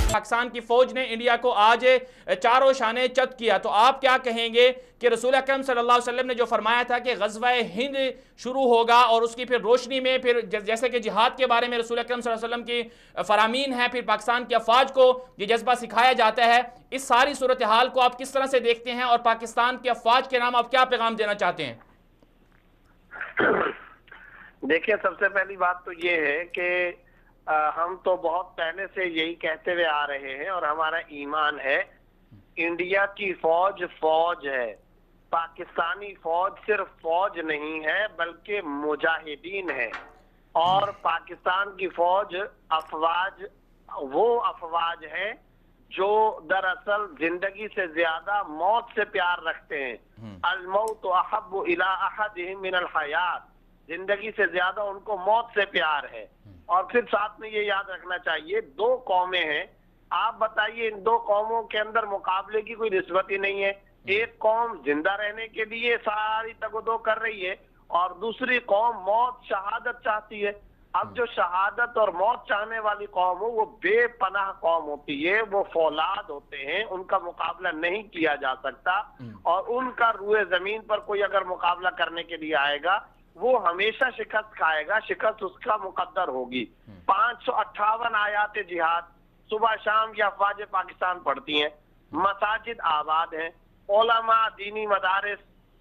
पाकिस्तान की फौज ने इंडिया को आज चारों शाने चत किया, तो आप क्या कहेंगे कि रसूल अकरम सल्लल्लाहु अलैहि वसल्लम ने जो फरमाया था कि ग़ज़वा हिंद शुरू होगा और उसकी फिर रोशनी में फिर जैसे कि जिहाद के बारे में रसूल अकरम सल्लल्लाहु अलैहि वसल्लम की फरामीन है, फिर पाकिस्तान की अफवाज को ये जज्बा सिखाया जाता है, इस सारी सूरत हाल को आप किस तरह से देखते हैं और पाकिस्तान की अफवाज के नाम आप क्या पैगाम देना चाहते हैं? देखिए, सबसे पहली बात तो ये है कि हम तो बहुत पहले से यही कहते हुए आ रहे हैं और हमारा ईमान है, इंडिया की फौज फौज है। पाकिस्तानी फौज सिर्फ फौज नहीं है बल्कि मुजाहिदीन है। और पाकिस्तान की फौज अफवाज वो अफवाज है जो दरअसल जिंदगी से ज्यादा मौत से प्यार रखते हैं। अल मौत अहब्बु इला अहदिहिम मिनल हयात, जिंदगी से ज्यादा उनको मौत से प्यार है। और फिर साथ में ये याद रखना चाहिए, दो कौमें हैं, आप बताइए इन दो कौमों के अंदर मुकाबले की कोई निस्बत ही नहीं है। एक कौम जिंदा रहने के लिए सारी तगदो कर रही है और दूसरी कौम मौत शहादत चाहती है। अब जो शहादत और मौत चाहने वाली कौम हो वो बेपनाह कौम होती है, वो फौलाद होते हैं, उनका मुकाबला नहीं किया जा सकता। और उनका रूए जमीन पर कोई अगर मुकाबला करने के लिए आएगा वो हमेशा शिकस्त खाएगा, शिकस्त उसका मुकद्दर होगी। 558 आयात जिहाद सुबह शाम ये अफवाज पाकिस्तान पढ़ती हैं, मसाजिद आबाद हैं, उलमा, दीनी मदारिस,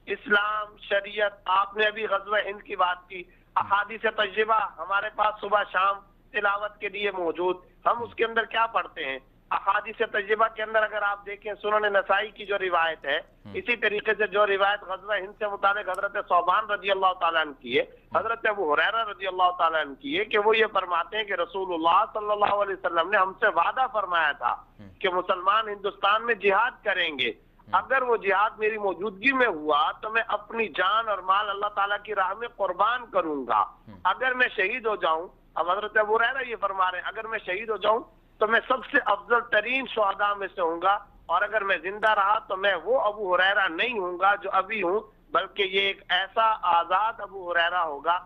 इस्लाम, शरीयत, आपने अभी ग़ज़वा हिंद की बात की, अहादीस तजरिबा हमारे पास सुबह शाम तिलावत के लिए मौजूद। हम उसके अंदर क्या पढ़ते हैं? अहादीस तजरिबा के अंदर अगर आप देखें, सुनन नसाई की जो रिवायत है, इसी तरीके से जो रिवायत ग़ज़वा हिंद से मुताबिक हजरत सौबान रजी अल्लाह तआला अन्हु की है, हजरत अबू हुरैरा रजी अल्लाह तआला अन्हु की है कि वो ये फरमाते हैं कि रसूलुल्लाह सल्लल्लाहु अलैहि वसल्लम ने हमसे वादा फरमाया था कि मुसलमान हिंदुस्तान में जिहाद करेंगे। अगर वो जिहाद मेरी मौजूदगी में हुआ तो मैं अपनी जान और माल अल्लाह ताला की राह में कुर्बान करूंगा। अगर मैं शहीद हो जाऊं, अब हजरत अबू हुरैरा ये फरमा रहे हैं, अगर मैं शहीद हो जाऊं तो मैं सबसे अफजल तरीन शुहदा में से हूंगा, और अगर मैं जिंदा रहा तो मैं वो अबू हुरैरा नहीं हूंगा जो अभी हूं, बल्कि ये एक ऐसा आजाद अबू हुरैरा होगा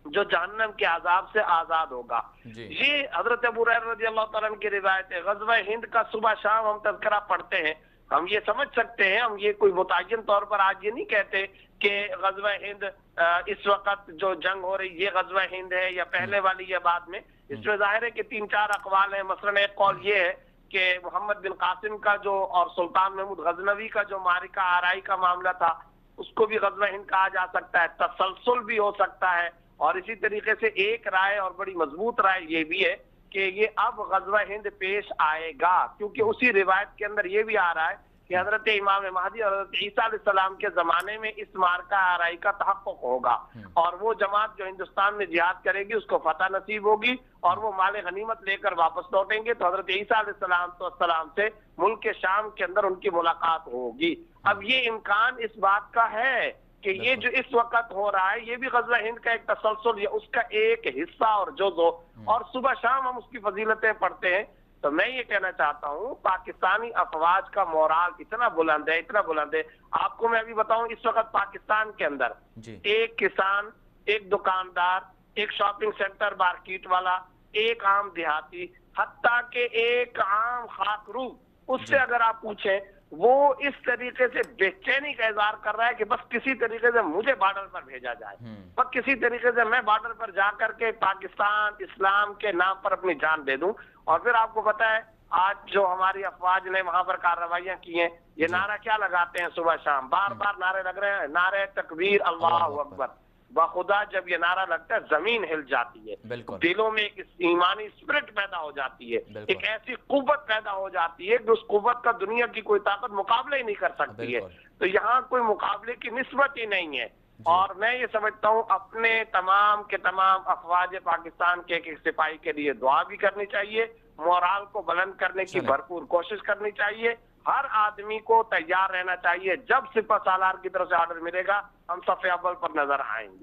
जो जहन्नम के आजाब से आजाद होगा। ये हजरत अबू हुरैरा रज़ी अल्लाह तआला अन्हु की रिवायत है। ग़ज़वा हिंद का सुबह शाम हम तज़किरा पढ़ते हैं, हम ये समझ सकते हैं, हम ये कोई मुतय्यन तौर पर आज ये नहीं कहते कि ग़ज़वा हिंद इस वक्त जो जंग हो रही ये ग़ज़वा हिंद है या पहले वाली या बाद में। इसमें जाहिर है कि 3-4 अक़वाल है। मसलन एक कौल ये है कि मोहम्मद बिन कासिम का जो और सुल्तान महमूद गजनवी का जो मारिका आराई का मामला था उसको भी ग़ज़वा हिंद कहा जा सकता है, तसलसल भी हो सकता है। और इसी तरीके से एक राय और बड़ी मजबूत राय ये भी है कि ये अब ग़ज़वा हिंद पेश आएगा, क्योंकि उसी रिवायत के अंदर ये भी आ रहा है कि हजरत इमाम महदी और हजरत ईसा अलैहिस्सलाम के जमाने में इस मार्का आराई का तहक़्क़ुक़ होगा और वो जमात जो हिंदुस्तान में जिहाद करेगी उसको फतह नसीब होगी और वो माल गनीमत लेकर वापस लौटेंगे। तो हजरत ईसा अलैहिस्सलाम से मुल्क शाम के अंदर उनकी मुलाकात होगी। अब ये इम्कान इस बात का है कि ये जो इस वक्त हो रहा है ये भी ग़ज़वा हिंद का एक तसलसल या उसका एक हिस्सा और जुज़, और सुबह शाम हम उसकी फजीलतें पढ़ते हैं। तो मैं ये कहना चाहता हूँ पाकिस्तानी अफवाज का मोराल इतना बुलंद है, इतना बुलंद है। आपको मैं अभी बताऊं, इस वक्त पाकिस्तान के अंदर एक किसान, एक दुकानदार, एक शॉपिंग सेंटर मार्केट वाला, एक आम देहाती, हत्ता के एक आम खाकरू, उससे अगर आप पूछें वो इस तरीके से बेचैनी का इजहार कर रहा है कि बस किसी तरीके से मुझे बॉर्डर पर भेजा जाए, बस किसी तरीके से मैं बॉर्डर पर जाकर के पाकिस्तान इस्लाम के नाम पर अपनी जान दे दूं। और फिर आपको पता है आज जो हमारी अफवाज ने वहां पर कार्रवाइयां की हैं, ये नारा क्या लगाते हैं सुबह शाम, बार बार नारे लग रहे हैं, नारे तकबीर, अल्लाहु अकबर। बखुदा जब ये नारा लगता है जमीन हिल जाती है, दिलों में एक ईमानी स्पिरिट पैदा हो जाती है, एक ऐसी कुव्वत पैदा हो जाती है कि उस कुव्वत का दुनिया की कोई ताकत मुकाबला ही नहीं कर सकती है। तो यहाँ कोई मुकाबले की निस्बत ही नहीं है। और मैं ये समझता हूँ अपने तमाम के तमाम अफवाज पाकिस्तान के एक सिपाही के लिए दुआ भी करनी चाहिए, मोराल को बुलंद करने की भरपूर कोशिश करनी चाहिए। हर आदमी को तैयार रहना चाहिए, जब सिपह सालार की तरफ से ऑर्डर मिलेगा हम सफ़े अव्वल पर नजर आएंगे।